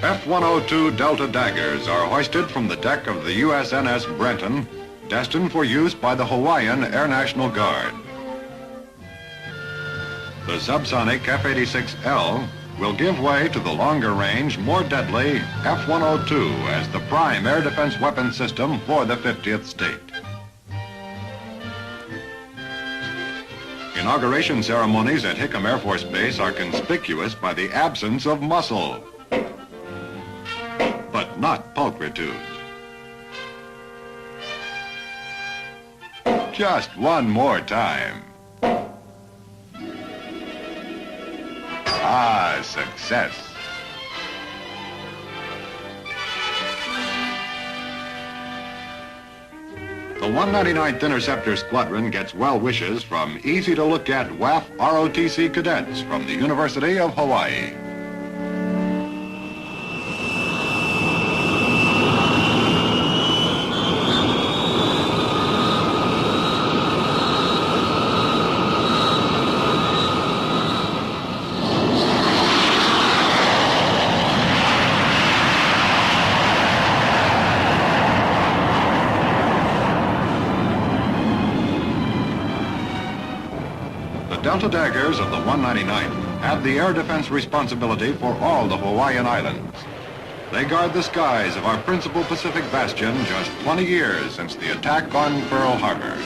F-102 Delta Daggers are hoisted from the deck of the USNS Brenton, destined for use by the Hawaiian Air National Guard. The subsonic F-86L will give way to the longer-range, more deadly F-102 as the prime air defense weapon system for the 50th state. Inauguration ceremonies at Hickam Air Force Base are conspicuous by the absence of muscle, but not pulchritude. Just one more time. Ah, success. The 199th Interceptor Squadron gets well wishes from easy-to-look-at WAF ROTC cadets from the University of Hawaii. The Delta Daggers of the 199th have the air defense responsibility for all the Hawaiian Islands. They guard the skies of our principal Pacific bastion just 20 years since the attack on Pearl Harbor.